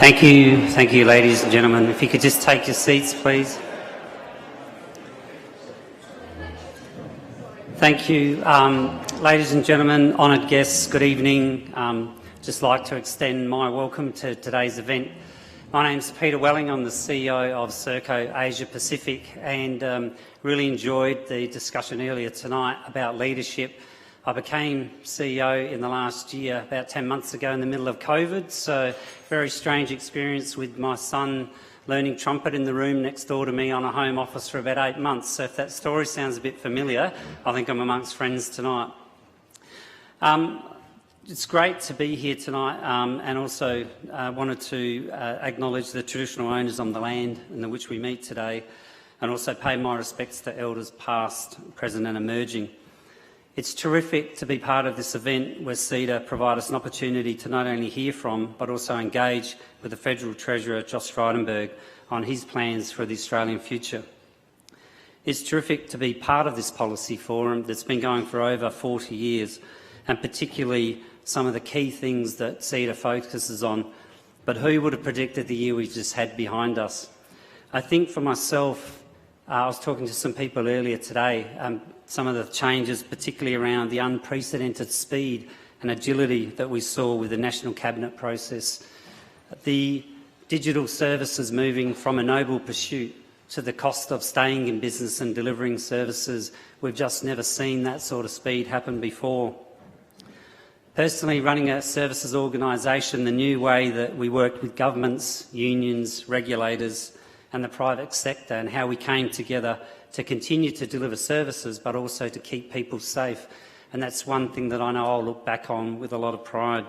Thank you, ladies and gentlemen. If you could just take your seats, please. Thank you. Ladies and gentlemen, honoured guests, good evening. Just like to extend my welcome to today's event. My name's Peter Welling. I'm the CEO of Serco Asia Pacific, and really enjoyed the discussion earlier tonight about leadership. I became CEO in the last year, about 10 months ago, in the middle of COVID, so very strange experience with my son learning trumpet in the room next door to me on a home office for about 8 months. So if that story sounds a bit familiar, I think I'm amongst friends tonight. It's great to be here tonight, and also wanted to acknowledge the traditional owners on the land in which we meet today, and also pay my respects to elders past, present and emerging. It's terrific to be part of this event where CEDA provide us an opportunity to not only hear from but also engage with the Federal Treasurer, Josh Frydenberg, on his plans for the Australian future. It's terrific to be part of this policy forum that's been going for over 40 years, and particularly some of the key things that CEDA focuses on. But who would have predicted the year we just had behind us? I think for myself, I was talking to some people earlier today, some of the changes, particularly around the unprecedented speed and agility that we saw with the National Cabinet process. The digital services moving from a noble pursuit to the cost of staying in business and delivering services. We've just never seen that sort of speed happen before. Personally, running a services organisation, the new way that we worked with governments, unions, regulators and the private sector, and how we came together to continue to deliver services but also to keep people safe. And that's one thing that I know I'll look back on with a lot of pride.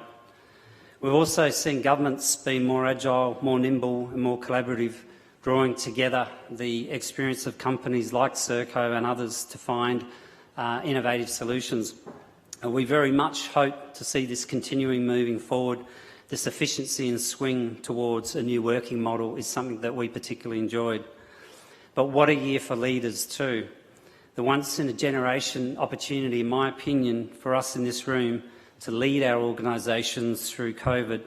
We've also seen governments be more agile, more nimble and more collaborative, drawing together the experience of companies like Serco and others to find innovative solutions. And we very much hope to see this continuing moving forward. This efficiency and swing towards a new working model is something that we particularly enjoyed. But what a year for leaders too. The once-in-a-generation opportunity, in my opinion, for us in this room to lead our organisations through COVID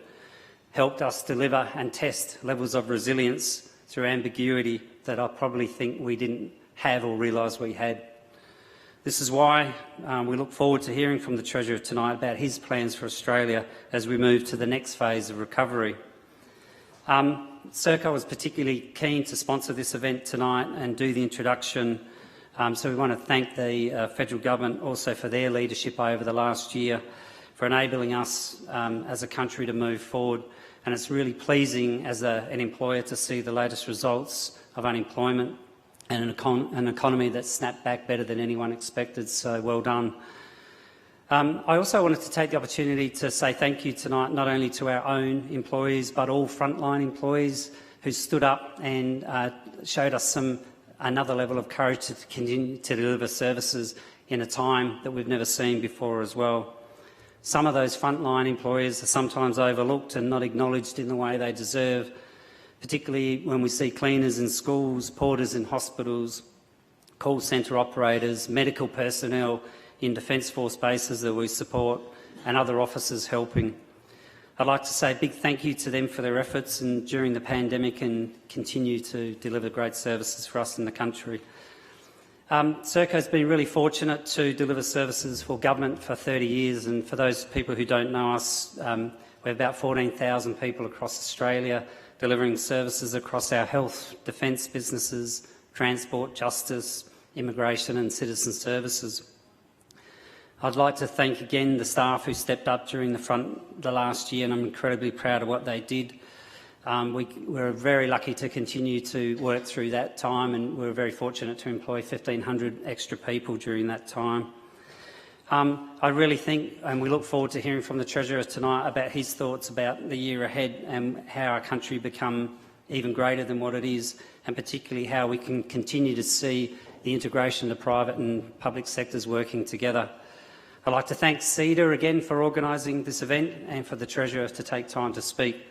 helped us deliver and test levels of resilience through ambiguity that I probably think we didn't have or realise we had. This is why we look forward to hearing from the Treasurer tonight about his plans for Australia as we move to the next phase of recovery. Serco was particularly keen to sponsor this event tonight and do the introduction, so we want to thank the Federal Government also for their leadership over the last year, for enabling us as a country to move forward. And it's really pleasing as an employer to see the latest results of unemployment and an economy that snapped back better than anyone expected, so well done. I also wanted to take the opportunity to say thank you tonight not only to our own employees but all frontline employees who stood up and showed us another level of courage to continue to deliver services in a time that we've never seen before as well. Some of those frontline employees are sometimes overlooked and not acknowledged in the way they deserve, particularly when we see cleaners in schools, porters in hospitals, call centre operators, medical personnel in Defence Force bases that we support and other officers helping. I'd like to say a big thank you to them for their efforts and during the pandemic, and continue to deliver great services for us in the country. Serco has been really fortunate to deliver services for government for 30 years, and for those people who don't know us, we're about 14,000 people across Australia delivering services across our health, defence businesses, transport, justice, immigration and citizen services. I'd like to thank again the staff who stepped up during the last year, and I'm incredibly proud of what they did. We're very lucky to continue to work through that time, and we're very fortunate to employ 1,500 extra people during that time. I really think, and we look forward to hearing from the Treasurer tonight about his thoughts about the year ahead and how our country become even greater than what it is, and particularly how we can continue to see the integration of private and public sectors working together. I'd like to thank CEDA again for organising this event and for the Treasurer to take time to speak.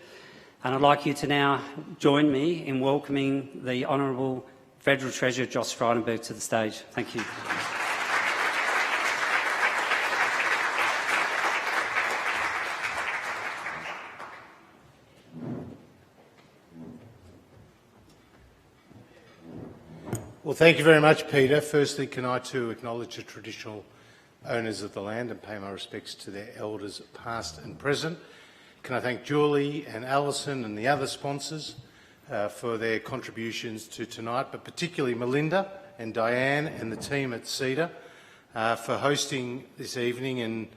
And I'd like you to now join me in welcoming the Honourable Federal Treasurer Josh Frydenberg to the stage. Thank you. Well, thank you very much, Peter. Firstly, can I too acknowledge the traditional owners of the land and pay my respects to their elders past and present. Can I thank Julie and Alison and the other sponsors for their contributions to tonight, but particularly Melinda and Diane and the team at CEDA for hosting this evening, and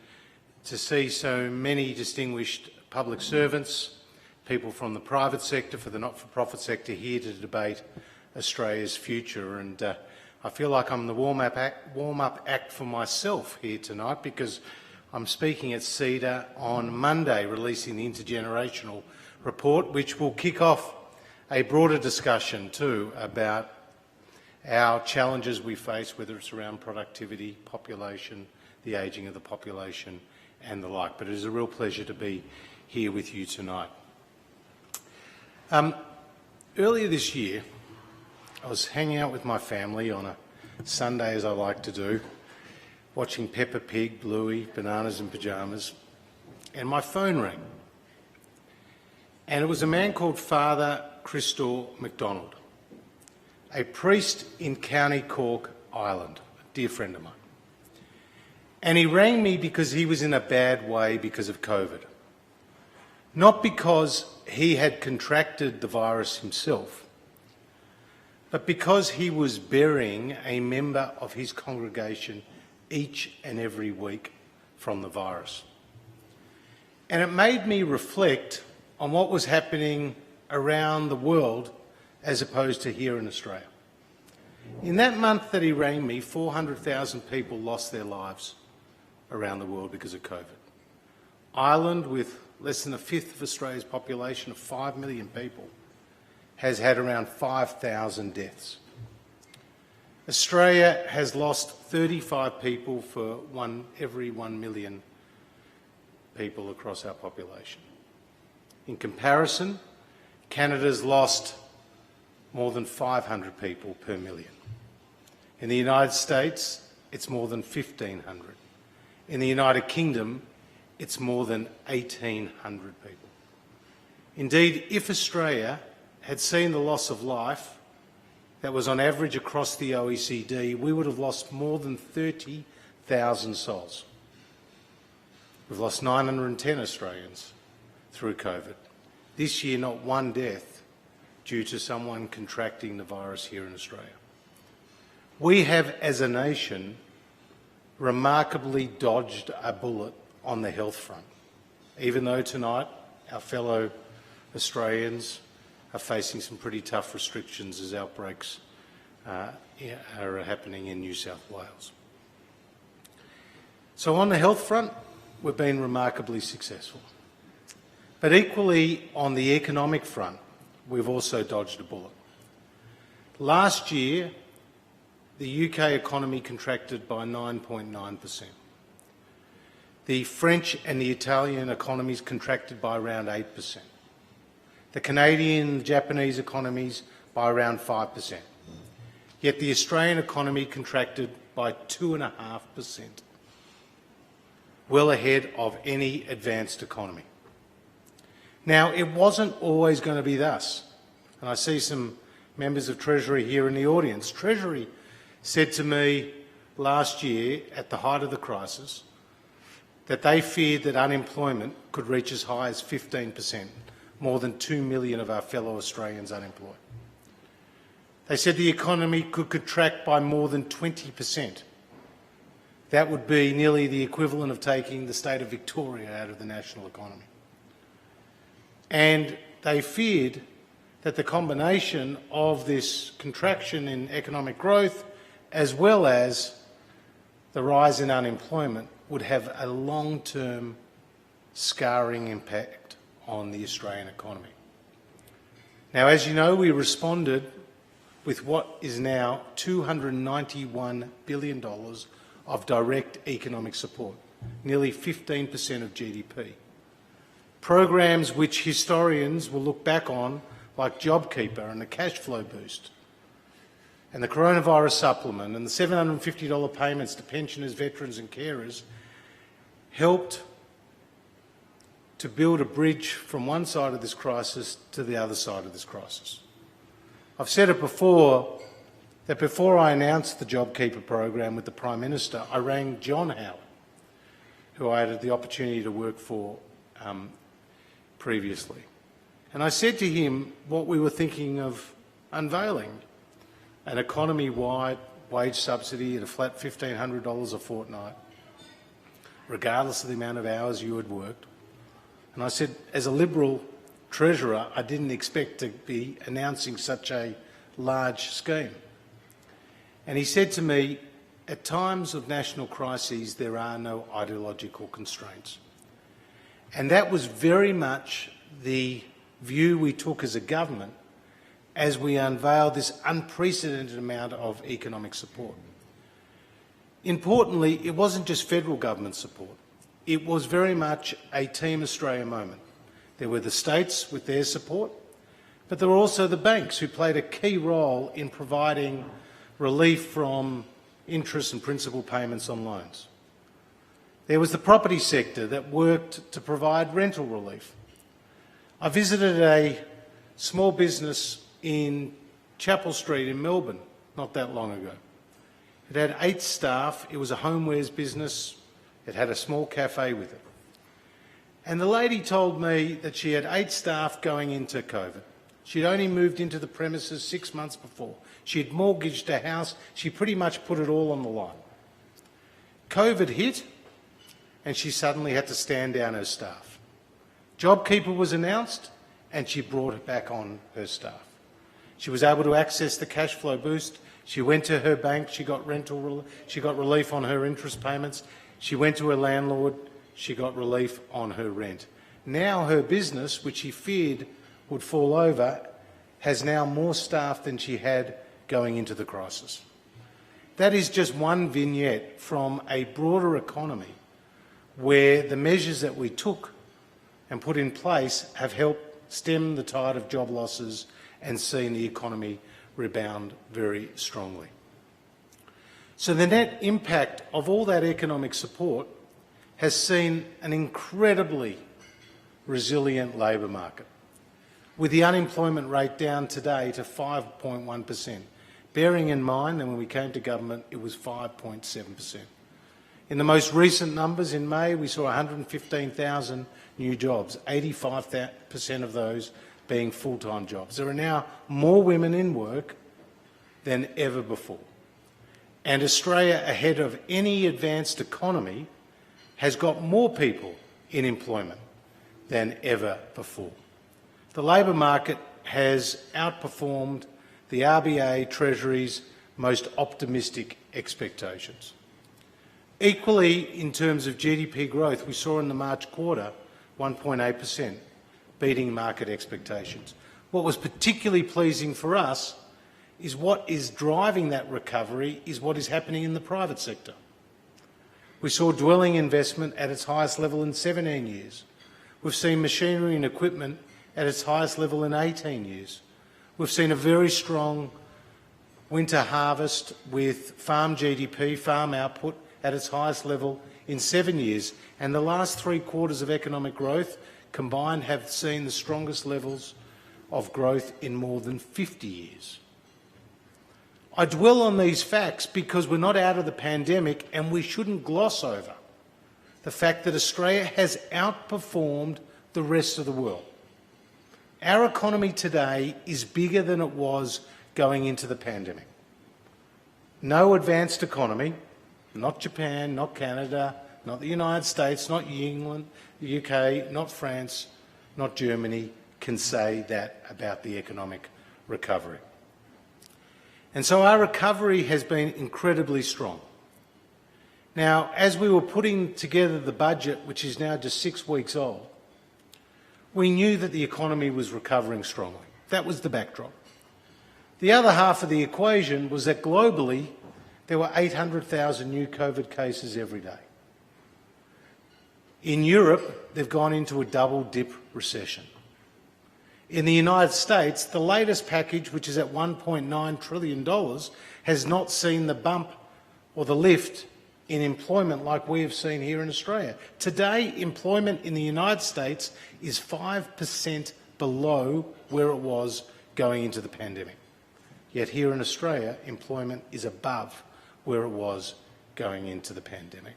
to see so many distinguished public servants, people from the private sector, for the not-for-profit sector here to debate Australia's future. And I feel like I'm the warm-up act for myself here tonight, because I'm speaking at CEDA on Monday, releasing the intergenerational report, which will kick off a broader discussion too about our challenges we face, whether it's around productivity, population, the ageing of the population and the like. But it is a real pleasure to be here with you tonight. Earlier this year, I was hanging out with my family on a Sunday, as I like to do, watching Peppa Pig, Bluey, Bananas in Pyjamas, and my phone rang. And it was a man called Father Crystal MacDonald, a priest in County Cork, Ireland, a dear friend of mine. And he rang me because he was in a bad way because of COVID. Not because he had contracted the virus himself, but because he was burying a member of his congregation each and every week from the virus. And it made me reflect on what was happening around the world as opposed to here in Australia. In that month that he rang me, 400,000 people lost their lives around the world because of COVID. Ireland, with less than a fifth of Australia's population of 5 million people, has had around 5,000 deaths. Australia has lost 35 people for every 1 million people across our population. In comparison, Canada's lost more than 500 people per million. In the United States, it's more than 1,500. In the United Kingdom, it's more than 1,800 people. Indeed, if Australia had seen the loss of life that was on average across the OECD, we would have lost more than 30,000 souls. We've lost 910 Australians through COVID. This year, not one death due to someone contracting the virus here in Australia. We have, as a nation, remarkably dodged a bullet on the health front, even though tonight our fellow Australians are facing some pretty tough restrictions as outbreaks are happening in New South Wales. So on the health front, we've been remarkably successful. But equally on the economic front, we've also dodged a bullet. Last year, the UK economy contracted by 9.9%. The French and the Italian economies contracted by around 8%. The Canadian and Japanese economies by around 5%. Yet the Australian economy contracted by 2.5%, well ahead of any advanced economy. Now, it wasn't always going to be thus. And I see some members of Treasury here in the audience. Treasury said to me last year, at the height of the crisis, that they feared that unemployment could reach as high as 15%, more than 2 million of our fellow Australians unemployed. They said the economy could contract by more than 20%. That would be nearly the equivalent of taking the state of Victoria out of the national economy. And they feared that the combination of this contraction in economic growth as well as the rise in unemployment would have a long-term scarring impact on the Australian economy. Now, as you know, we responded with what is now $291 billion of direct economic support, nearly 15% of GDP. Programs which historians will look back on, like JobKeeper and the cash flow boost, and the coronavirus supplement and the $750 payments to pensioners, veterans and carers, helped to build a bridge from one side of this crisis to the other side of this crisis. I've said it before, that before I announced the JobKeeper program with the Prime Minister, I rang John Howard, who I had the opportunity to work for previously. And I said to him what we were thinking of unveiling, an economy-wide wage subsidy at a flat $1,500 a fortnight, regardless of the amount of hours you had worked. And I said, as a Liberal Treasurer, I didn't expect to be announcing such a large scheme. And he said to me, at times of national crises, there are no ideological constraints. And that was very much the view we took as a government as we unveiled this unprecedented amount of economic support. Importantly, it wasn't just federal government support. It was very much a Team Australia moment. There were the states with their support, but there were also the banks who played a key role in providing relief from interest and principal payments on loans. There was the property sector that worked to provide rental relief. I visited a small business in Chapel Street in Melbourne not that long ago. It had 8 staff. It was a homewares business. It had a small cafe with it. And the lady told me that she had 8 staff going into COVID. She'd only moved into the premises 6 months before. She had mortgaged a house. She pretty much put it all on the line. COVID hit, and she suddenly had to stand down her staff. JobKeeper was announced, and she brought it back on her staff. She was able to access the cash flow boost. She went to her bank. She got relief on her interest payments. She went to her landlord. She got relief on her rent. Now her business, which she feared would fall over, has now more staff than she had going into the crisis. That is just one vignette from a broader economy where the measures that we took and put in place have helped stem the tide of job losses and seen the economy rebound very strongly. So the net impact of all that economic support has seen an incredibly resilient labour market, with the unemployment rate down today to 5.1%, bearing in mind that when we came to government it was 5.7%. In the most recent numbers in May, we saw 115,000 new jobs, 85% of those being full-time jobs. There are now more women in work than ever before. And Australia, ahead of any advanced economy, has got more people in employment than ever before. The labour market has outperformed the RBA Treasury's most optimistic expectations. Equally, in terms of GDP growth, we saw in the March quarter 1.8%, beating market expectations. What was particularly pleasing for us is what is driving that recovery is what is happening in the private sector. We saw dwelling investment at its highest level in 17 years. We've seen machinery and equipment at its highest level in 18 years. We've seen a very strong winter harvest with farm GDP, farm output, at its highest level in 7 years. And the last 3 quarters of economic growth combined have seen the strongest levels of growth in more than 50 years. I dwell on these facts because we're not out of the pandemic, and we shouldn't gloss over the fact that Australia has outperformed the rest of the world. Our economy today is bigger than it was going into the pandemic. No advanced economy, not Japan, not Canada, not the United States, not England, the UK, not France, not Germany, can say that about the economic recovery. And so our recovery has been incredibly strong. Now, as we were putting together the budget, which is now just 6 weeks old, we knew that the economy was recovering strongly. That was the backdrop. The other half of the equation was that globally there were 800,000 new COVID cases every day. In Europe, they've gone into a double-dip recession. In the United States, the latest package, which is at $1.9 trillion, has not seen the bump or the lift in employment like we have seen here in Australia. Today, employment in the United States is 5% below where it was going into the pandemic. Yet here in Australia, employment is above where it was going into the pandemic.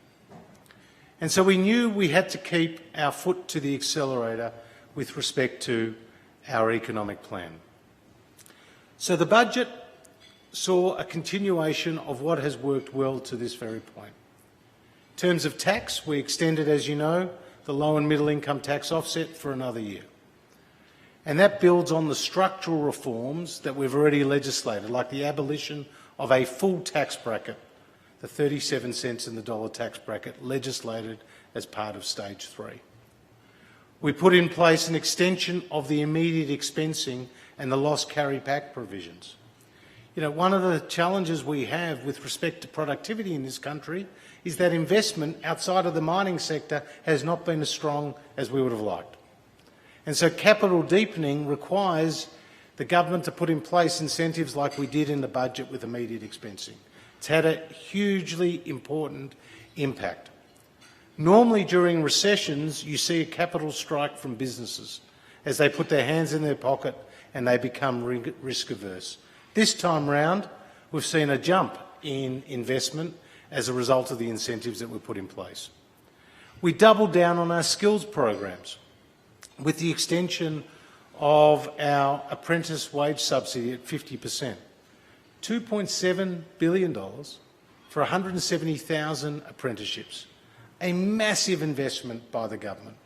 And so we knew we had to keep our foot to the accelerator with respect to our economic plan. So the budget saw a continuation of what has worked well to this very point. In terms of tax, we extended, as you know, the low and middle income tax offset for another year. And that builds on the structural reforms that we've already legislated, like the abolition of a full tax bracket, the 37 cents in the dollar tax bracket, legislated as part of Stage 3. We put in place an extension of the immediate expensing and the loss carry back provisions. You know, one of the challenges we have with respect to productivity in this country is that investment outside of the mining sector has not been as strong as we would have liked. And so capital deepening requires the government to put in place incentives like we did in the budget with immediate expensing. It's had a hugely important impact. Normally during recessions, you see a capital strike from businesses as they put their hands in their pocket and they become risk averse. This time round, we've seen a jump in investment as a result of the incentives that were put in place. We doubled down on our skills programs with the extension of our apprentice wage subsidy at 50%. $2.7 billion for 170,000 apprenticeships, a massive investment by the government,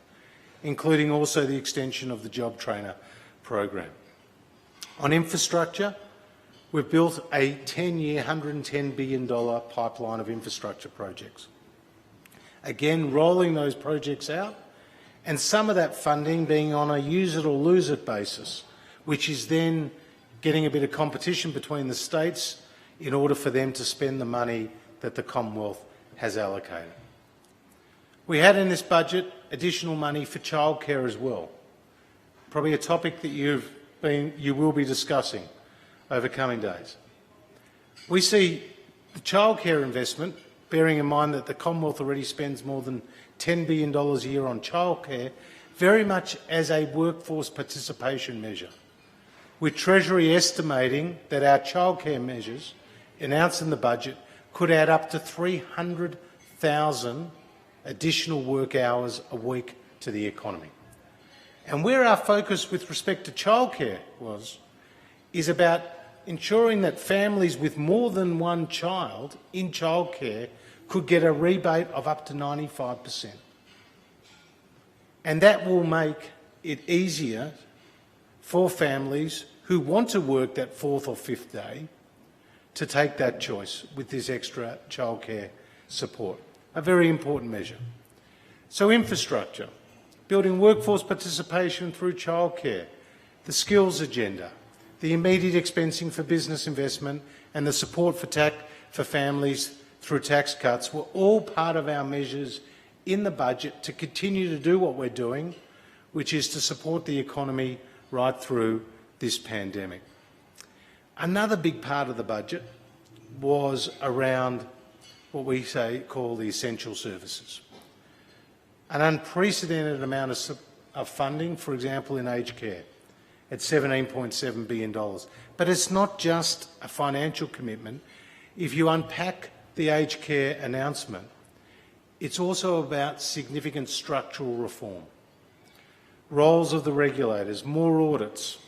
including also the extension of the job trainer program. On infrastructure, we've built a 10-year, $110 billion pipeline of infrastructure projects. Again, rolling those projects out, and some of that funding being on a use it or lose it basis, which is then getting a bit of competition between the states in order for them to spend the money that the Commonwealth has allocated. We had in this budget additional money for childcare as well, probably a topic that you will be discussing over coming days. We see the childcare investment, bearing in mind that the Commonwealth already spends more than $10 billion a year on childcare, very much as a workforce participation measure, with Treasury estimating that our childcare measures announced in the budget could add up to 300,000 additional work hours a week to the economy. And where our focus with respect to childcare is about ensuring that families with more than one child in childcare could get a rebate of up to 95%. And that will make it easier for families who want to work that fourth or fifth day to take that choice with this extra childcare support. A very important measure. So infrastructure, building workforce participation through childcare, the skills agenda, the immediate expensing for business investment and the support for families through tax cuts were all part of our measures in the budget to continue to do what we're doing, which is to support the economy right through this pandemic. Another big part of the budget was around what we call the essential services. An unprecedented amount of funding, for example, in aged care, at $17.7 billion. But it's not just a financial commitment. If you unpack the aged care announcement, it's also about significant structural reform. Roles of the regulators, more audits,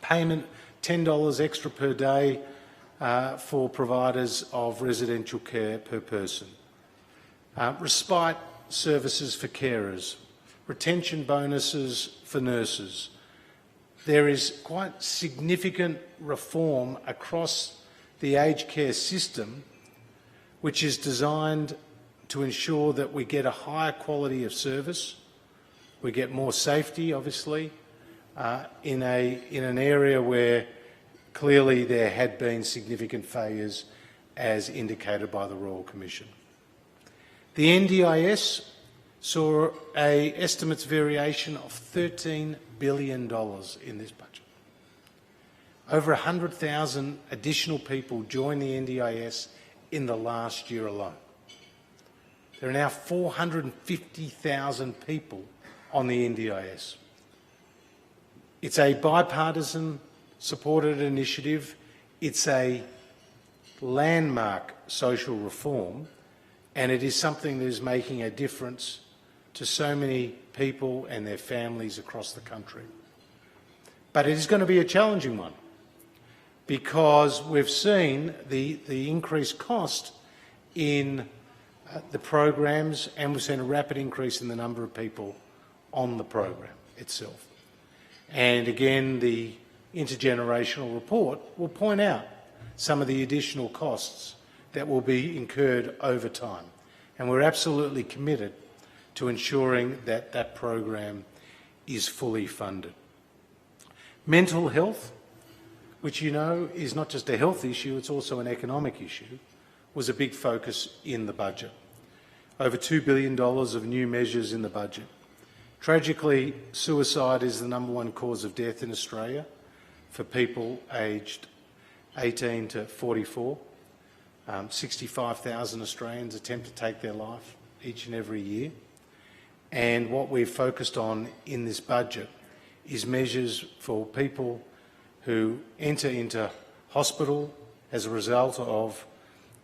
payment $10 extra per day for providers of residential care per person, respite services for carers, retention bonuses for nurses. There is quite significant reform across the aged care system, which is designed to ensure that we get a higher quality of service, we get more safety, obviously, in an area where clearly there had been significant failures as indicated by the Royal Commission. The NDIS saw an estimates variation of $13 billion in this budget. Over 100,000 additional people joined the NDIS in the last year alone. There are now 450,000 people on the NDIS. It's a bipartisan supported initiative. It's a landmark social reform, and it is something that is making a difference to so many people and their families across the country. But it is going to be a challenging one, because we've seen the increased cost in the programs, and we've seen a rapid increase in the number of people on the program itself. And again, the intergenerational report will point out some of the additional costs that will be incurred over time. And we're absolutely committed to ensuring that that program is fully funded. Mental health, which you know is not just a health issue, it's also an economic issue, was a big focus in the budget. Over $2 billion of new measures in the budget. Tragically, suicide is the #1 cause of death in Australia for people aged 18 to 44. 65,000 Australians attempt to take their life each and every year. And what we've focused on in this budget is measures for people who enter into hospital as a result of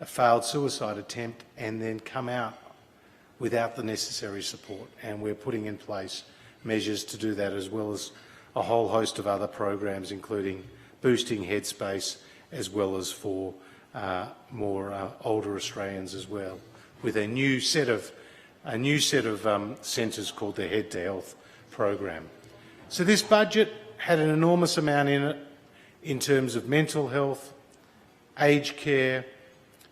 a failed suicide attempt and then come out without the necessary support. And we're putting in place measures to do that, as well as a whole host of other programs, including boosting headspace, as well as for more older Australians as well, with a new set of centres called the Head to Health program. So this budget had an enormous amount in it in terms of mental health, aged care,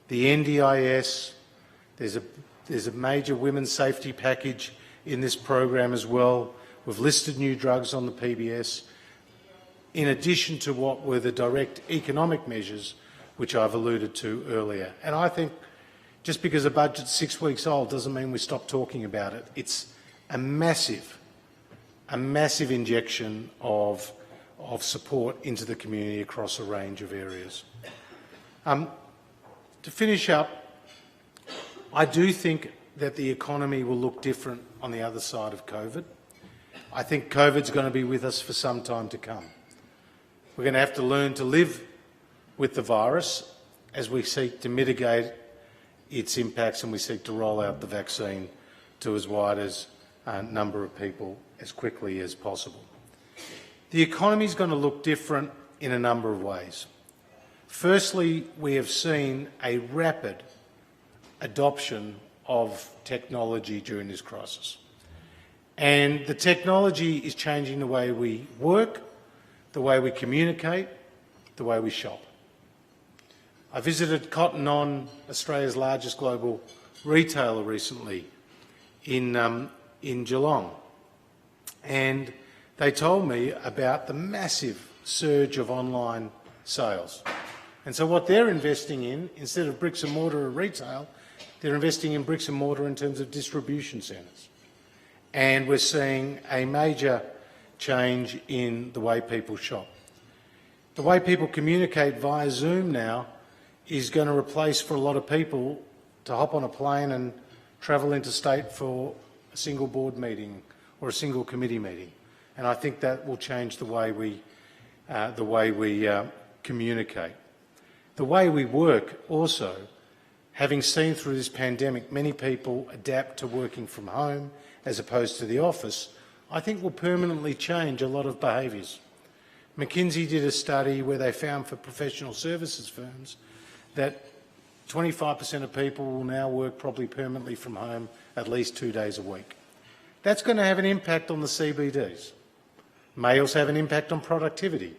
the NDIS. There's a major women's safety package in this program as well. We've listed new drugs on the PBS, in addition to what were the direct economic measures which I've alluded to earlier. And I think just because a budget's 6 weeks old doesn't mean we stop talking about it. It's a massive injection of support into the community across a range of areas. To finish up, I do think that the economy will look different on the other side of COVID. I think COVID's going to be with us for some time to come. We're going to have to learn to live with the virus as we seek to mitigate its impacts and we seek to roll out the vaccine to as wide as a number of people as quickly as possible. The economy is going to look different in a number of ways. Firstly, we have seen a rapid adoption of technology during this crisis. And the technology is changing the way we work, the way we communicate, the way we shop. I visited Cotton On, Australia's largest global retailer, recently in Geelong, and they told me about the massive surge of online sales. And so what they're investing in, instead of bricks and mortar of retail, they're investing in bricks and mortar in terms of distribution centres. And we're seeing a major change in the way people shop. The way people communicate via Zoom now is going to replace, for a lot of people, to hop on a plane and travel interstate for a single board meeting or a single committee meeting. And I think that will change the way we communicate. The way we work also, having seen through this pandemic many people adapt to working from home as opposed to the office, I think will permanently change a lot of behaviours. McKinsey did a study where they found for professional services firms that 25% of people will now work probably permanently from home at least 2 days a week. That's going to have an impact on the CBDs. May also have an impact on productivity,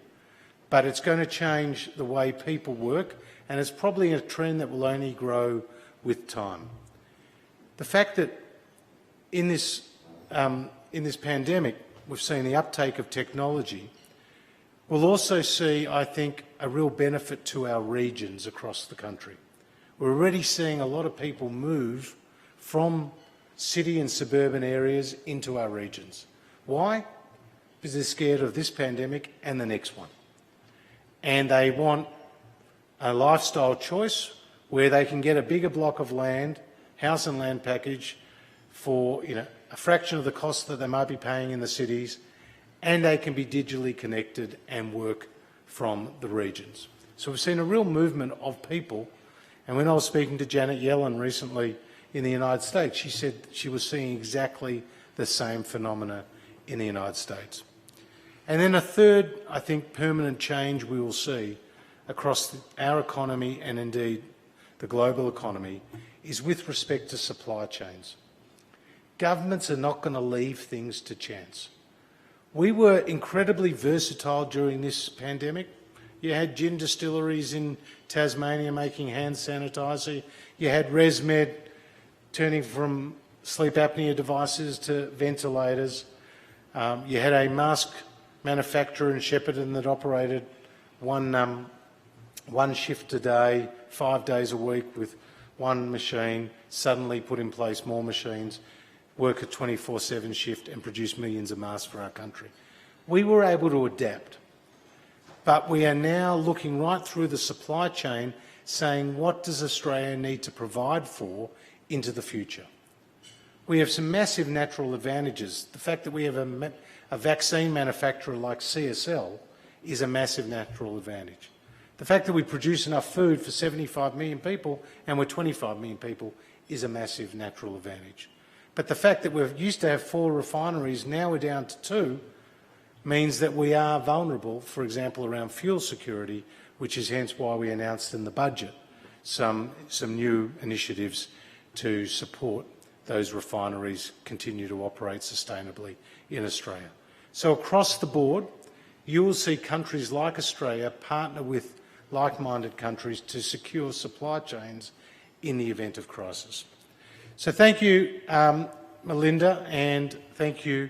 but it's going to change the way people work, and it's probably a trend that will only grow with time. The fact that in this pandemic we've seen the uptake of technology, we'll also see, I think, a real benefit to our regions across the country. We're already seeing a lot of people move from city and suburban areas into our regions. Why? Because they're scared of this pandemic and the next one. And they want a lifestyle choice where they can get a bigger block of land, house and land package, for a fraction of the cost that they might be paying in the cities, and they can be digitally connected and work from the regions. So we've seen a real movement of people. And when I was speaking to Janet Yellen recently in the United States, she said she was seeing exactly the same phenomena in the United States. And then a third, I think, permanent change we will see across our economy and indeed the global economy is with respect to supply chains. Governments are not going to leave things to chance. We were incredibly versatile during this pandemic. You had gin distilleries in Tasmania making hand sanitizer. You had ResMed turning from sleep apnea devices to ventilators. You had a mask manufacturer in Shepparton that operated one shift a day, 5 days a week with one machine, suddenly put in place more machines, work a 24/7 shift and produce millions of masks for our country. We were able to adapt. But we are now looking right through the supply chain saying, what does Australia need to provide for into the future? We have some massive natural advantages. The fact that we have a vaccine manufacturer like CSL is a massive natural advantage. The fact that we produce enough food for 75 million people and we're 25 million people is a massive natural advantage. But the fact that we used to have 4 refineries, now we're down to 2, means that we are vulnerable, for example, around fuel security, which is hence why we announced in the budget some new initiatives to support those refineries continue to operate sustainably in Australia. So across the board, you will see countries like Australia partner with like-minded countries to secure supply chains in the event of crisis. So thank you, Melinda, and thank you,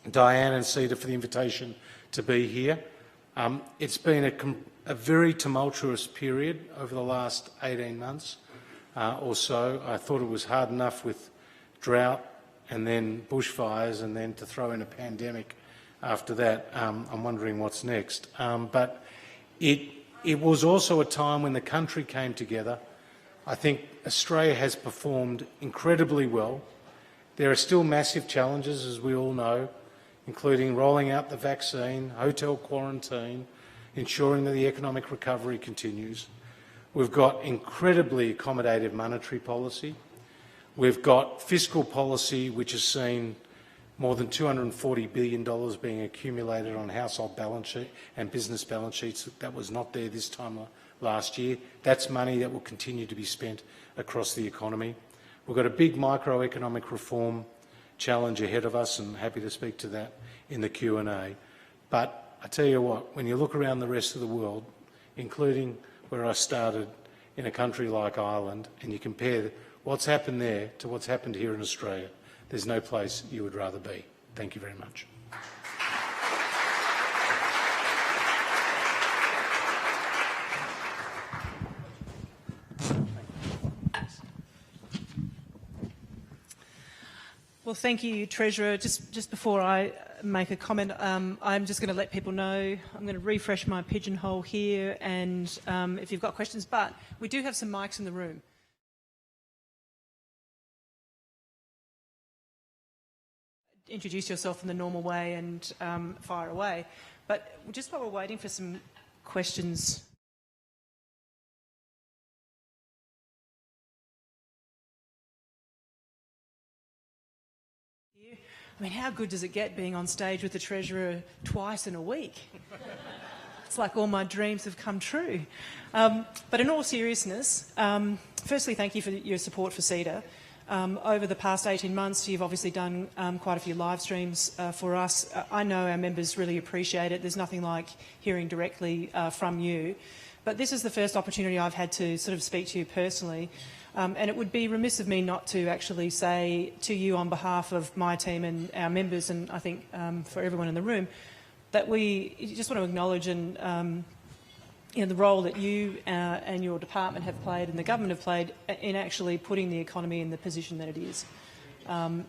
Diane and CEDA, for the invitation to be here. It's been a very tumultuous period over the last 18 months or so. I thought it was hard enough with drought and then bushfires and then to throw in a pandemic after that. I'm wondering what's next. But it was also a time when the country came together. I think Australia has performed incredibly well. There are still massive challenges, as we all know, including rolling out the vaccine, hotel quarantine, ensuring that the economic recovery continues. We've got incredibly accommodative monetary policy. We've got fiscal policy which has seen more than $240 billion being accumulated on household balance sheet and business balance sheets. That was not there this time last year. That's money that will continue to be spent across the economy. We've got a big microeconomic reform challenge ahead of us, and happy to speak to that in the Q&A. But I tell you what, when you look around the rest of the world, including where I started in a country like Ireland, and you compare what's happened there to what's happened here in Australia, there's no place you would rather be. Thank you very much. Well, thank you, Treasurer. Just before I make a comment, I'm just going to let people know, I'm going to refresh my pigeonhole here, and if you've got questions, but we do have some mics in the room. Introduce yourself in the normal way and fire away. But just while we're waiting for some questions. I mean, how good does it get being on stage with the Treasurer twice in a week? It's like all my dreams have come true. But in all seriousness, firstly, thank you for your support for CEDA. Over the past 18 months, you've obviously done quite a few live streams for us. I know our members really appreciate it. There's nothing like hearing directly from you. But this is the first opportunity I've had to sort of speak to you personally. And it would be remiss of me not to actually say to you on behalf of my team and our members, and I think for everyone in the room, that we just want to acknowledge and the role that you and your department have played and the government have played in actually putting the economy in the position that it is. And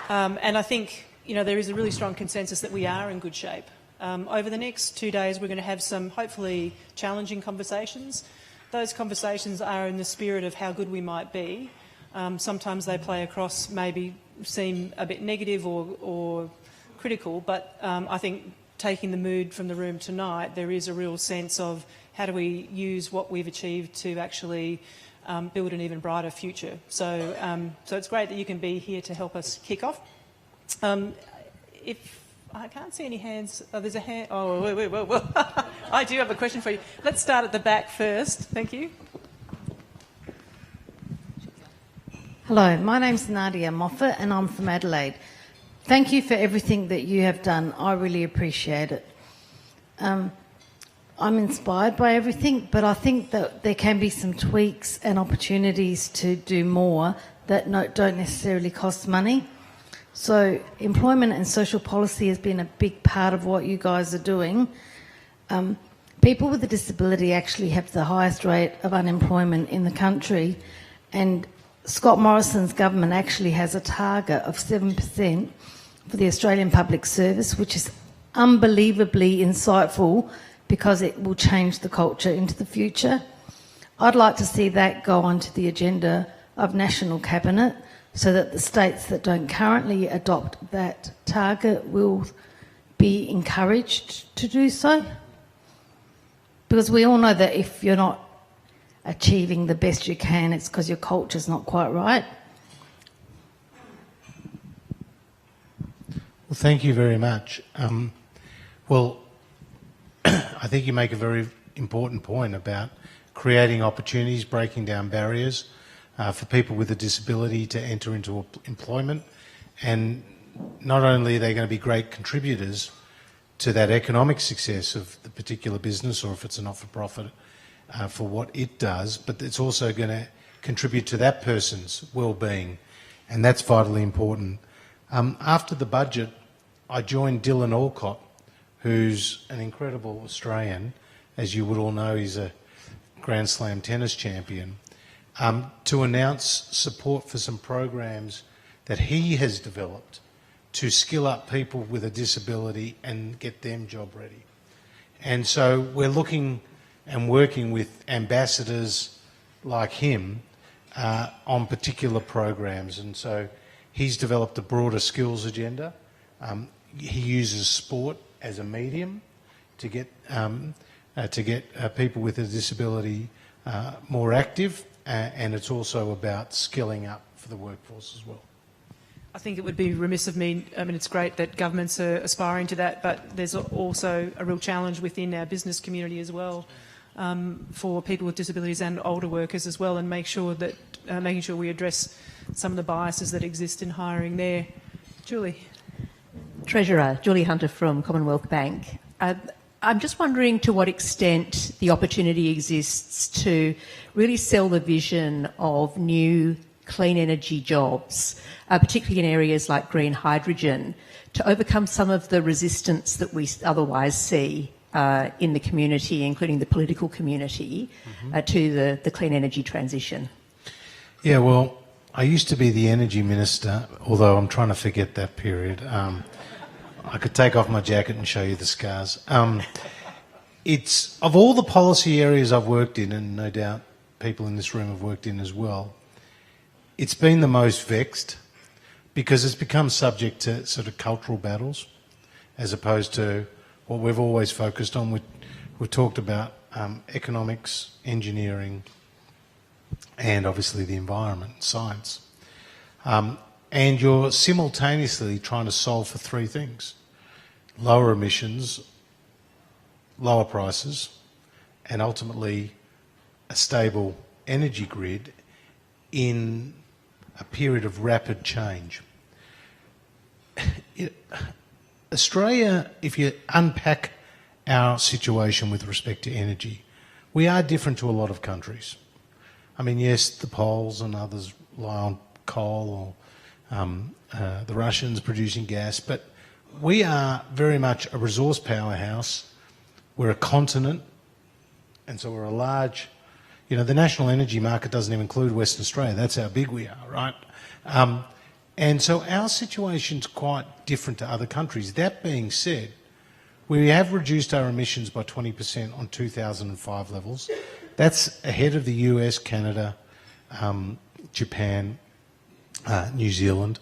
I think there is a really strong consensus that we are in good shape. Over the next 2 days, we're going to have some hopefully challenging conversations. Those conversations are in the spirit of how good we might be. Sometimes they play across, maybe seem a bit negative or critical, but I think taking the mood from the room tonight, there is a real sense of how do we use what we've achieved to actually build an even brighter future. So, so it's great that you can be here to help us kick off. If I can't see any hands, oh, there's a hand. Oh, wait. I do have a question for you. Let's start at the back first. Thank you. Hello, my name's Nadia Moffat and I'm from Adelaide. Thank you for everything that you have done. I really appreciate it. I'm inspired by everything, but I think that there can be some tweaks and opportunities to do more that don't necessarily cost money. So employment and social policy has been a big part of what you guys are doing. People with a disability actually have the highest rate of unemployment in the country, and Scott Morrison's government actually has a target of 7% for the Australian Public Service, which is unbelievably insightful because it will change the culture into the future. I'd like to see that go onto the agenda of National Cabinet so that the states that don't currently adopt that target will be encouraged to do so. Because we all know that if you're not achieving the best you can, it's because your culture's not quite right. Well, thank you very much. Well, I think you make a very important point about creating opportunities, breaking down barriers for people with a disability to enter into employment. And not only are they going to be great contributors to that economic success of the particular business, or if it's a not-for-profit, for what it does, but it's also going to contribute to that person's well-being, and that's vitally important. After the budget, I joined Dylan Alcott, who's an incredible Australian. As you would all know, he's a Grand Slam tennis champion, to announce support for some programs that he has developed to skill up people with a disability and get them job ready. And so we're looking and working with ambassadors like him on particular programs. And so he's developed a broader skills agenda. He uses sport as a medium to get people with a disability more active, and it's also about skilling up for the workforce as well. I think it would be remiss of me, I mean, it's great that governments are aspiring to that, but there's also a real challenge within our business community as well, for people with disabilities and older workers as well, and making sure we address some of the biases that exist in hiring there. Julie. Treasurer, Julie Hunter from Commonwealth Bank. I'm just wondering to what extent the opportunity exists to really sell the vision of new clean energy jobs, particularly in areas like green hydrogen, to overcome some of the resistance that we otherwise see in the community, including the political community, to the clean energy transition. Yeah, well, I used to be the energy minister, although I'm trying to forget that period. I could take off my jacket and show you the scars. It's, of all the policy areas I've worked in, and no doubt people in this room have worked in as well, it's been the most vexed because it's become subject to sort of cultural battles as opposed to what we've always focused on. We've talked about economics, engineering, and obviously the environment, science. And you're simultaneously trying to solve for three things: lower emissions, lower prices, and ultimately a stable energy grid in a period of rapid change. Australia, if you unpack our situation with respect to energy, we are different to a lot of countries. I mean, yes, the Poles and others rely on coal, or the Russians producing gas, but we are very much a resource powerhouse. We're a continent, and so we're a large, the national energy market doesn't even include Western Australia. That's how big we are, right? And so our situation's quite different to other countries. That being said, we have reduced our emissions by 20% on 2005 levels. That's ahead of the US, Canada, Japan, New Zealand,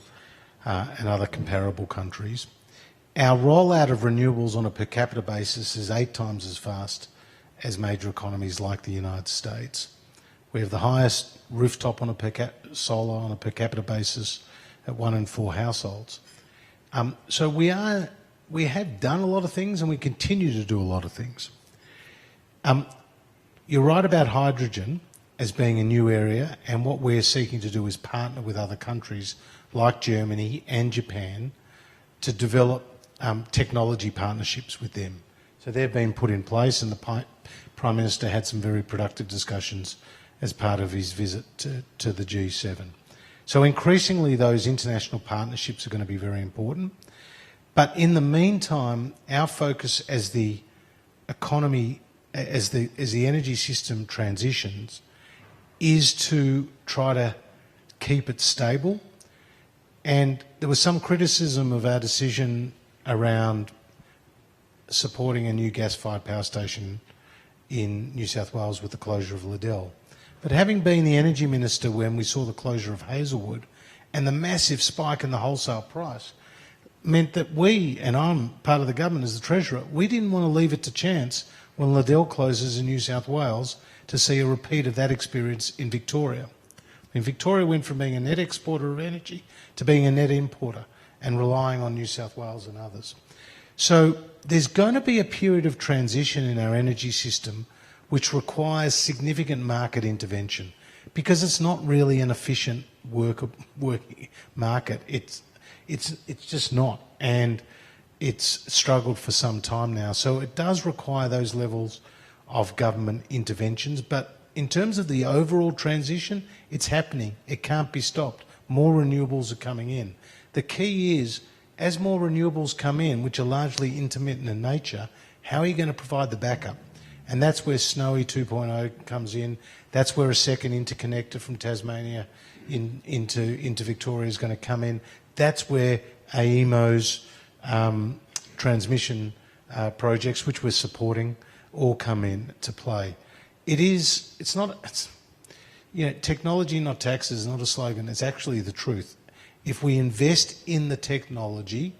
and other comparable countries. our rollout of renewables on a per capita basis is 8 times as fast as major economies like the United States. We have the highest rooftop on a solar on a per capita basis at 1 in 4 households. So we have done a lot of things and we continue to do a lot of things. You're right about hydrogen as being a new area, and what we're seeking to do is partner with other countries like Germany and Japan to develop technology partnerships with them. So they've been put in place, and the Prime Minister had some very productive discussions as part of his visit to the G7. So increasingly those international partnerships are going to be very important. But in the meantime, our focus as the economy, as the energy system transitions, is to try to keep it stable. And there was some criticism of our decision around supporting a new gas-fired power station in New South Wales with the closure of Liddell. But having been the Energy Minister when we saw the closure of Hazelwood and the massive spike in the wholesale price, meant that we, and I'm part of the government as the Treasurer, we didn't want to leave it to chance when Liddell closes in New South Wales to see a repeat of that experience in Victoria. And Victoria went from being a net exporter of energy to being a net importer and relying on New South Wales and others. So there's going to be a period of transition in our energy system which requires significant market intervention because it's not really an efficient working market. It's just not, and it's struggled for some time now. So it does require those levels of government interventions, but in terms of the overall transition, it's happening. It can't be stopped. More renewables are coming in. The key is, as more renewables come in, which are largely intermittent in nature, how are you going to provide the backup? And that's where Snowy 2.0 comes in. That's where a second interconnector from Tasmania into Victoria is going to come in. That's where AEMO's transmission projects, which we're supporting, all come in to play. Technology, not taxes, is not a slogan. It's actually the truth. If we invest in the technology,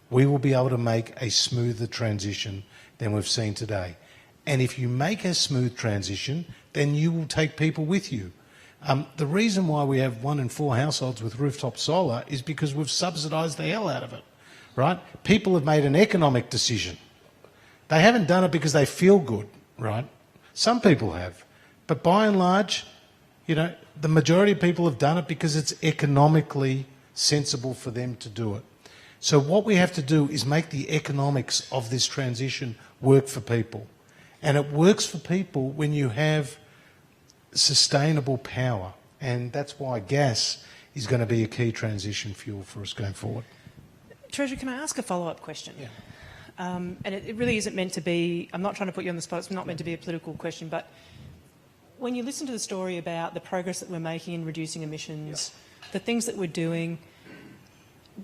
we will be able to make a smoother transition than we've seen today. And if you make a smooth transition, then you will take people with you. The reason why we have 1 in 4 households with rooftop solar is because we've subsidised the hell out of it, right? People have made an economic decision. They haven't done it because they feel good, right? Some people have. But by and large, the majority of people have done it because it's economically sensible for them to do it. So what we have to do is make the economics of this transition work for people. And it works for people when you have sustainable power. And that's why gas is going to be a key transition fuel for us going forward. Treasurer, can I ask a follow-up question? Yeah. And it really isn't meant to be, I'm not trying to put you on the spot, it's not meant to be a political question, but when you listen to the story about the progress that we're making in reducing emissions, the things that we're doing,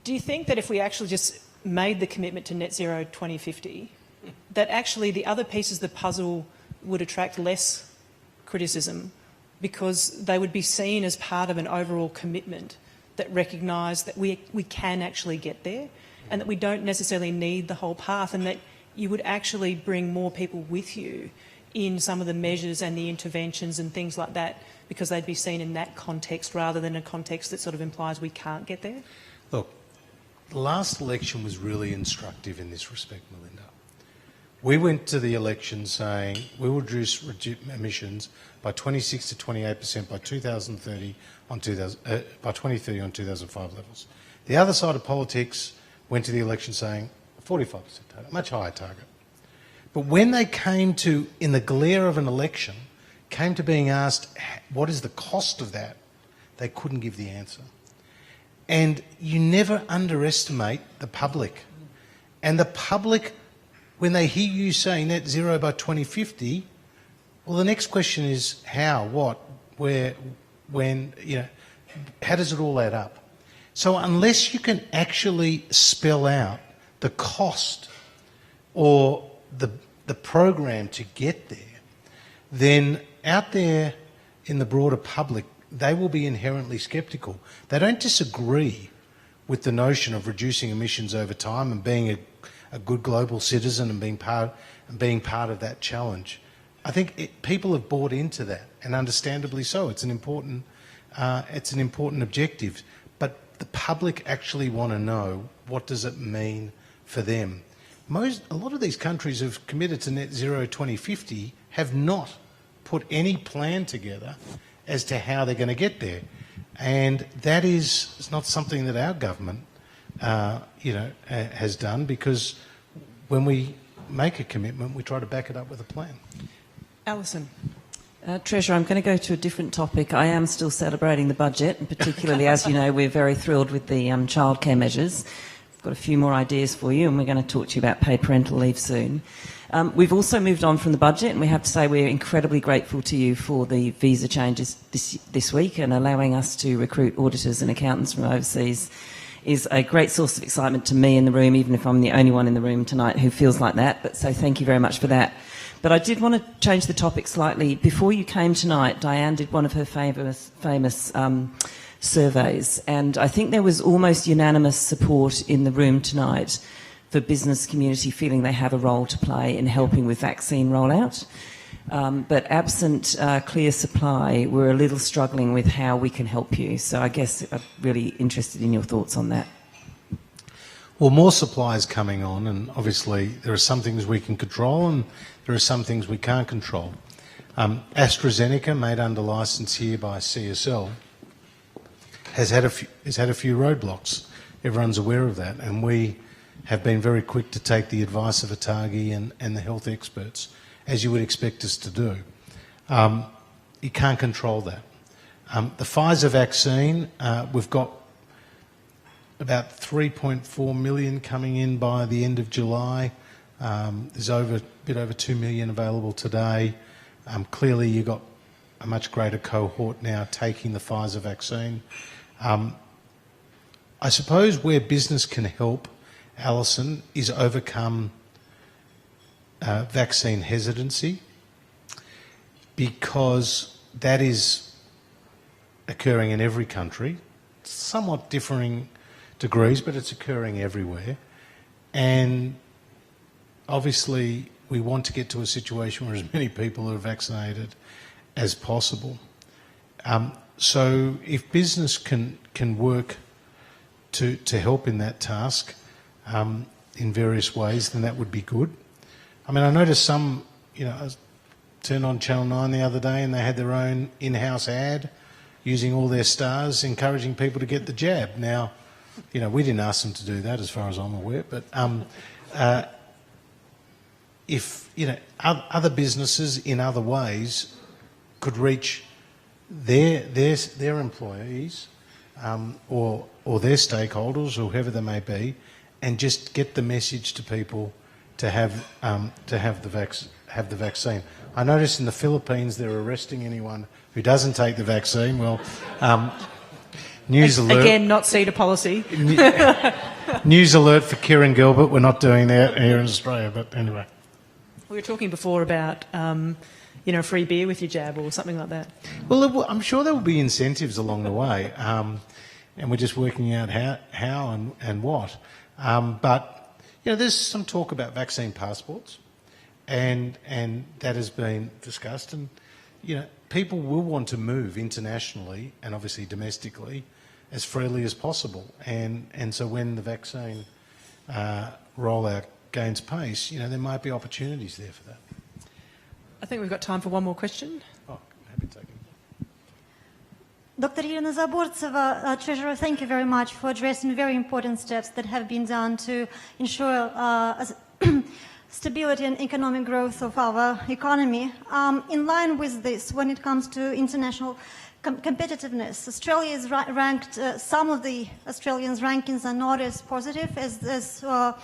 do you think that if we actually just made the commitment to net zero 2050, that actually the other pieces of the puzzle would attract less criticism because they would be seen as part of an overall commitment that recognise that we can actually get there and that we don't necessarily need the whole path, and that you would actually bring more people with you in some of the measures and the interventions and things like that because they'd be seen in that context rather than a context that sort of implies we can't get there? Look, the last election was really instructive in this respect, Melinda. We went to the election saying we will reduce emissions by 26 to 28% by 2030 by 2030 on 2005 levels. The other side of politics went to the election saying 45% target, much higher target. But when they came to, in the glare of an election, came to being asked what is the cost of that, they couldn't give the answer. And you never underestimate the public. And the public, when they hear you say net zero by 2050, well, the next question is how, what, where, when, how does it all add up? So unless you can actually spell out the cost or the program to get there, then out there in the broader public, they will be inherently sceptical. They don't disagree with the notion of reducing emissions over time and being a good global citizen and being part of that challenge. I think people have bought into that, and understandably so. It's an important objective. But the public actually want to know, what does it mean for them? A lot of these countries have committed to net zero 2050 have not put any plan together as to how they're going to get there. And that is not something that our government has done, because when we make a commitment, we try to back it up with a plan. Alison. Treasurer, I'm going to go to a different topic. I am still celebrating the budget, and particularly, as you know, we're very thrilled with the childcare measures. I've got a few more ideas for you, and we're going to talk to you about paid parental leave soon. We've also moved on from the budget, and we have to say we're incredibly grateful to you for the visa changes this week, and allowing us to recruit auditors and accountants from overseas is a great source of excitement to me in the room, even if I'm the only one in the room tonight who feels like that. But so thank you very much for that. But I did want to change the topic slightly. Before you came tonight, Diane did one of her famous surveys, and I think there was almost unanimous support in the room tonight for business community feeling they have a role to play in helping with vaccine rollout. But absent clear supply, we're a little struggling with how we can help you. So I guess I'm really interested in your thoughts on that. Well, more supply is coming on, and obviously there are some things we can control and there are some things we can't control. AstraZeneca, made under licence here by CSL, has had a few roadblocks. Everyone's aware of that, and we have been very quick to take the advice of ATAGI and the health experts, as you would expect us to do. You can't control that. The Pfizer vaccine, we've got about 3.4 million coming in by the end of July. There's a bit over 2 million available today. Clearly you've got a much greater cohort now taking the Pfizer vaccine. I suppose where business can help, Alison, is overcome vaccine hesitancy, because that is occurring in every country, somewhat differing degrees, but it's occurring everywhere. And obviously we want to get to a situation where as many people are vaccinated as possible. So if business can work to help in that task in various ways, then that would be good. I mean, I noticed some, I turned on Channel 9 the other day and they had their own in-house ad using all their stars, encouraging people to get the jab. Now, we didn't ask them to do that as far as I'm aware, but if, other businesses in other ways could reach their employees or their stakeholders, or whoever they may be, and just get the message to people to have the vaccine. I noticed in the Philippines they're arresting anyone who doesn't take the vaccine. Well, news alert. Again, not CEDA policy. News alert for Kieran Gilbert. We're not doing that here in Australia, but anyway. We were talking before about, free beer with your jab or something like that. Well, I'm sure there will be incentives along the way, and we're just working out how and what. But there's some talk about vaccine passports, and that has been discussed. And people will want to move internationally and obviously domestically as freely as possible. And so when the vaccine rollout gains pace, there might be opportunities there for that. I think we've got time for one more question. Oh, happy to take it. Dr. Irina Zabortseva, Treasurer, thank you very much for addressing very important steps that have been done to ensure stability and economic growth of our economy. In line with this, when it comes to international competitiveness, Australia is ranked, some of the Australians' rankings are not as positive as the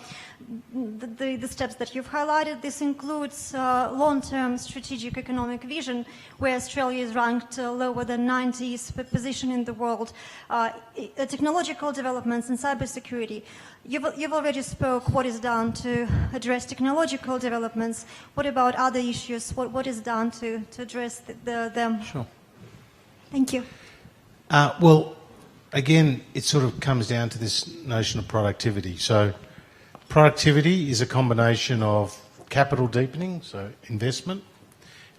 steps that you've highlighted. This includes long-term strategic economic vision, where Australia is ranked lower than 90th position in the world, technological developments and cybersecurity. You've already spoke what is done to address technological developments. What about other issues? What is done to address them? Sure. Thank you. Well, again, it sort of comes down to this notion of productivity. So Productivity is a combination of capital deepening, so investment,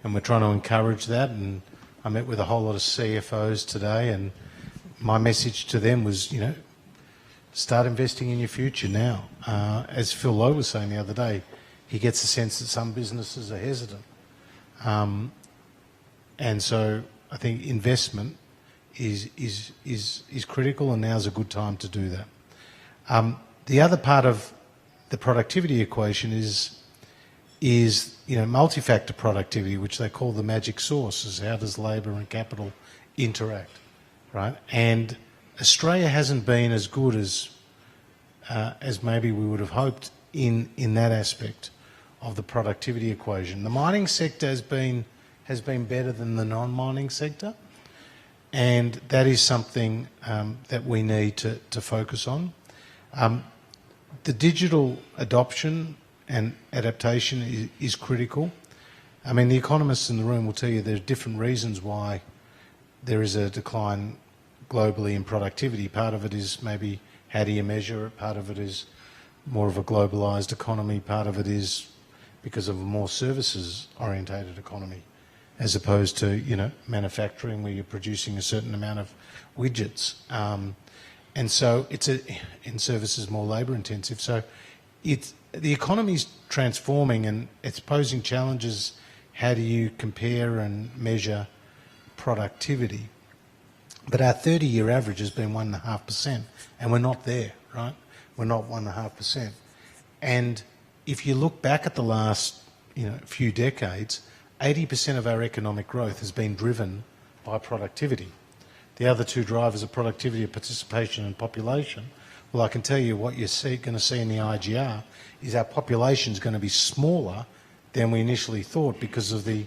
and we're trying to encourage that. And I met with a whole lot of CFOs today, and my message to them was, start investing in your future now. As Phil Lowe was saying the other day, he gets a sense that some businesses are hesitant. And so I think investment is critical, and now's a good time to do that. The other part of the productivity equation is multi-factor productivity, which they call the magic sauce, is how does labour and capital interact, right? And Australia hasn't been as good as maybe we would have hoped in that aspect of the productivity equation. The mining sector has been better than the non-mining sector, and that is something that we need to focus on. The digital adoption and adaptation is critical. I mean, the economists in the room will tell you there are different reasons why there is a decline globally in productivity. Part of it is maybe how do you measure it, part of it is more of a globalised economy, part of it is because of a more services-orientated economy, as opposed to, manufacturing where you're producing a certain amount of widgets. And so in services more labour intensive. So the economy's transforming and it's posing challenges. How do you compare and measure productivity? But our 30-year average has been 1.5%, and we're not there, right? We're not 1.5%. And if you look back at the last few decades, 80% of our economic growth has been driven by productivity. The other two drivers of productivity are participation and population. Well, I can tell you what you're going to see in the IGR is our population is going to be smaller than we initially thought because of the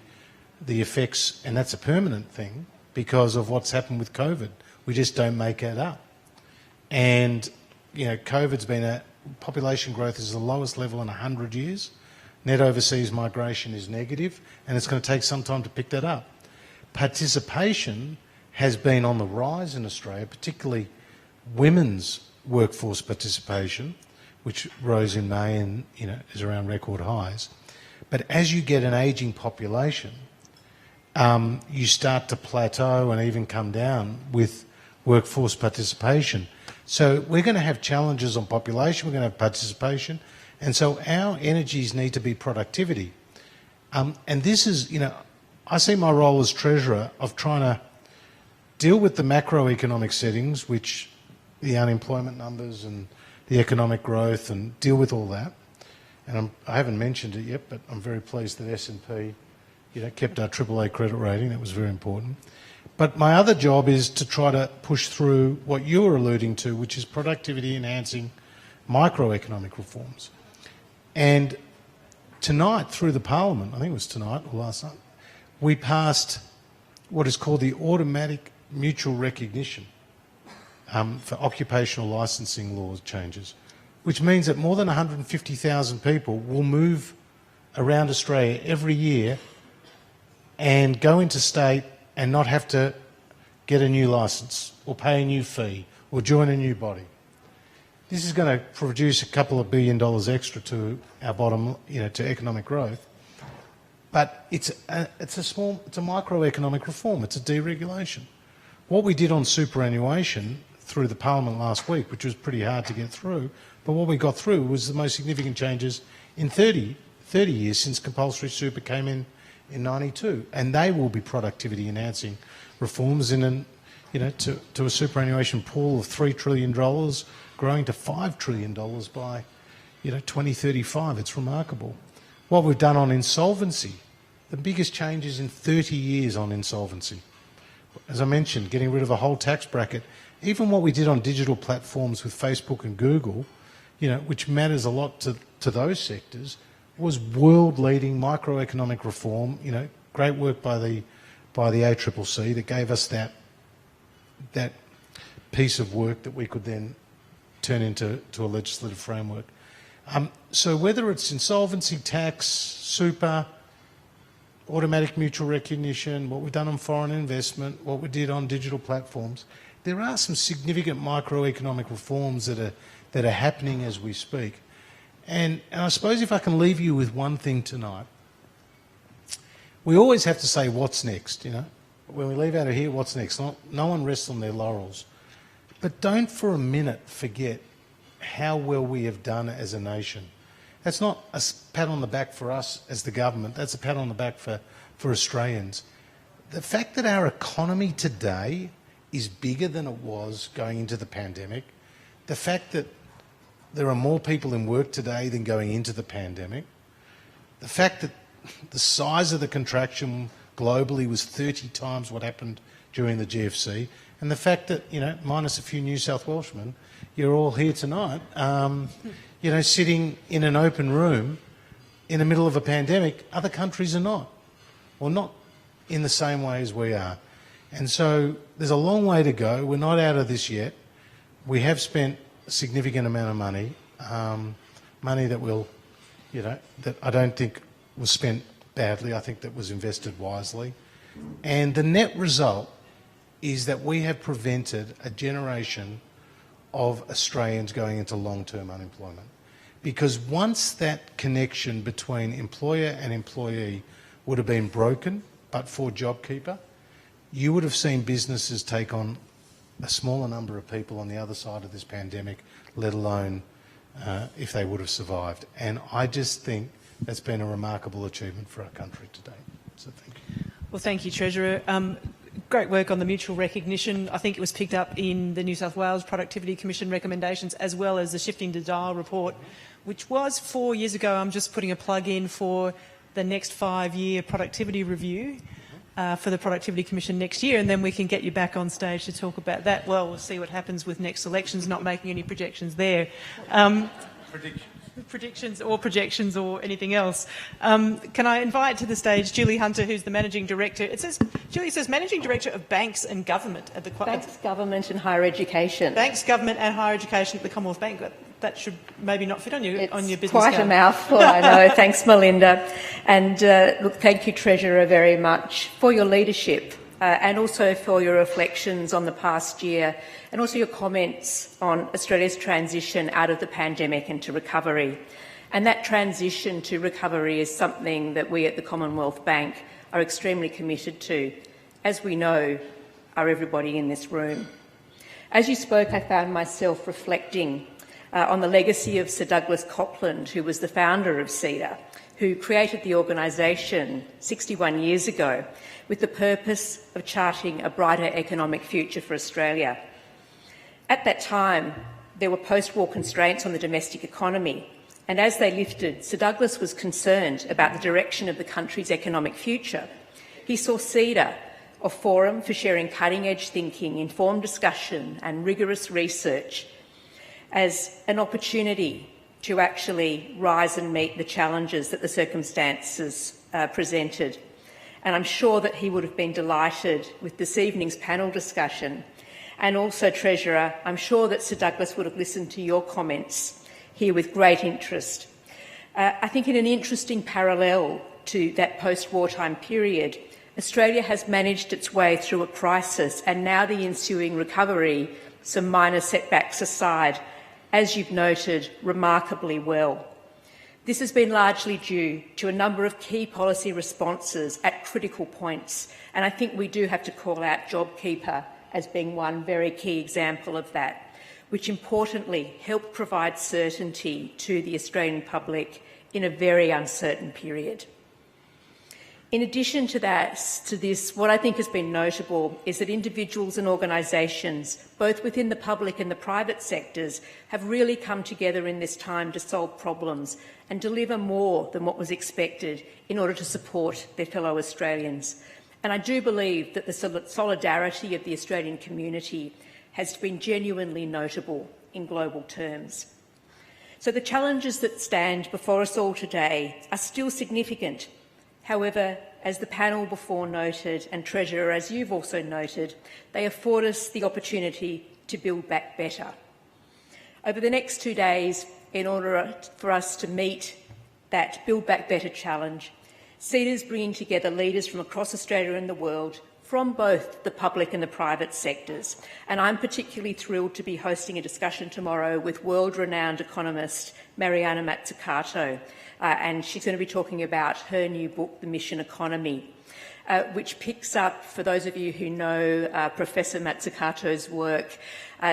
effects, and that's a permanent thing, because of what's happened with COVID. We just don't make that up. And, COVID's been population growth is the lowest level in 100 years. Net overseas migration is negative, and it's going to take some time to pick that up. Participation has been on the rise in Australia, particularly women's workforce participation, which rose in May and is around record highs. But as you get an ageing population, you start to plateau and even come down with workforce participation. So we're going to have challenges on population, we're going to have participation, and so our energies need to be productivity. And this is, I see my role as Treasurer of trying to deal with the macroeconomic settings, which the unemployment numbers and the economic growth, and deal with all that. And I haven't mentioned it yet, but I'm very pleased that S&P kept our AAA credit rating. That was very important. But my other job is to try to push through what you were alluding to, which is productivity enhancing microeconomic reforms. And tonight, through the Parliament, I think it was tonight or last night, we passed what is called the automatic mutual recognition for occupational licensing laws changes, which means that more than 150,000 people will move around Australia every year and go into state and not have to get a new licence or pay a new fee or join a new body. This is going to produce a couple of $1 billion extra to our bottom, to economic growth. But it's a microeconomic reform. It's a deregulation. What we did on superannuation through the Parliament last week, which was pretty hard to get through, but what we got through was the most significant changes in 30 years since compulsory super came in 92, and they will be productivity enhancing reforms to a superannuation pool of $3 trillion growing to $5 trillion by 2035. It's remarkable. What we've done on insolvency, the biggest changes in 30 years on insolvency. As I mentioned, getting rid of a whole tax bracket. Even what we did on digital platforms with Facebook and Google, which matters a lot to those sectors, was world-leading microeconomic reform. Great work by the ACCC that gave us that piece of work that we could then turn into a legislative framework. So whether it's insolvency, tax, super, automatic mutual recognition, what we've done on foreign investment, what we did on digital platforms, there are some significant microeconomic reforms that are happening as we speak. And I suppose if I can leave you with one thing tonight, we always have to say what's next, you know. When we leave out of here, what's next? No one rests on their laurels. But don't for a minute forget how well we have done as a nation. That's not a pat on the back for us as the government, that's a pat on the back for Australians. The fact that our economy today is bigger than it was going into the pandemic, the fact that there are more people in work today than going into the pandemic, the fact that the size of the contraction globally was 30 times what happened during the GFC, and the fact that, you know, minus a few New South Welshmen, you're all here tonight, you know, sitting in an open room in the middle of a pandemic. Other countries are not, or not in the same way as we are. And so there's a long way to go. We're not out of this yet. We have spent a significant amount of money, money that will, you know, that I don't think was spent badly. I think that was invested wisely. And the net result is that we have prevented a generation of Australians going into long-term unemployment. Because once that connection between employer and employee would have been broken, but for JobKeeper, you would have seen businesses take on a smaller number of people on the other side of this pandemic, let alone if they would have survived. And I just think that's been a remarkable achievement for our country today. So thank you. Well, thank you, Treasurer. Great work on the mutual recognition. I think it was picked up in the New South Wales Productivity Commission recommendations, as well as the Shifting to Dial report, which was 4 years ago. I'm just putting a plug in for the next 5-year productivity review for the Productivity Commission next year, and then we can get you back on stage to talk about that. Well, we'll see what happens with next elections, not making any projections there. Predictions or projections or anything else. Can I invite to the stage Julie Hunter, who's the Managing Director. Julie says Managing Director of Banks and Government at the Banks, Government and Higher Education. Banks, Government and Higher Education at the Commonwealth Bank. That should maybe not fit on your business quite card. A mouthful, I know. Thanks, Melinda. And look, thank you, Treasurer, very much for your leadership and also for your reflections on the past year, and also your comments on Australia's transition out of the pandemic and to recovery. And that transition to recovery is something that we at the Commonwealth Bank are extremely committed to, as we know are everybody in this room. As you spoke, I found myself reflecting on the legacy of Sir Douglas Copland, who was the founder of CEDA, who created the organisation 61 years ago with the purpose of charting a brighter economic future for Australia. At that time, there were post-war constraints on the domestic economy, and as they lifted, Sir Douglas was concerned about the direction of the country's economic future. He saw CEDA, a forum for sharing cutting-edge thinking, informed discussion and rigorous research, as an opportunity to actually rise and meet the challenges that the circumstances presented. And I'm sure that he would have been delighted with this evening's panel discussion. And also, Treasurer, I'm sure that Sir Douglas would have listened to your comments here with great interest. I think in an interesting parallel to that post-wartime period, Australia has managed its way through a crisis, and now the ensuing recovery, some minor setbacks aside, as you've noted, remarkably well. This has been largely due to a number of key policy responses at critical points, and I think we do have to call out JobKeeper as being one very key example of that, which importantly helped provide certainty to the Australian public in a very uncertain period. In addition to this, what I think has been notable is that individuals and organisations, both within the public and the private sectors, have really come together in this time to solve problems and deliver more than what was expected in order to support their fellow Australians. And I do believe that the solidarity of the Australian community has been genuinely notable in global terms. So the challenges that stand before us all today are still significant. However, as the panel before noted, and Treasurer, as you've also noted, they afford us the opportunity to build back better. Over the next 2 days, in order for us to meet that Build Back Better challenge, CEDA is bringing together leaders from across Australia and the world from both the public and the private sectors. And I'm particularly thrilled to be hosting a discussion tomorrow with world-renowned economist Mariana Mazzucato, and she's going to be talking about her new book, The Mission Economy, which picks up, for those of you who know Professor Mazzucato's work,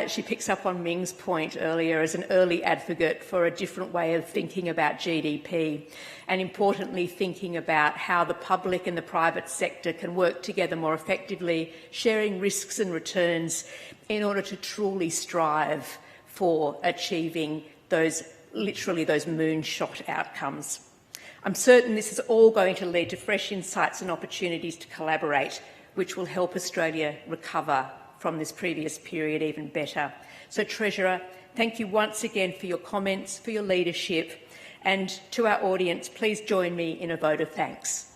she picks up on Ming's point earlier as an early advocate for a different way of thinking about GDP, and importantly thinking about how the public and the private sector can work together more effectively, sharing risks and returns in order to truly strive for achieving those moonshot outcomes. I'm certain this is all going to lead to fresh insights and opportunities to collaborate, which will help Australia recover from this previous period even better. So, Treasurer, thank you once again for your comments, for your leadership, and to our audience, please join me in a vote of thanks.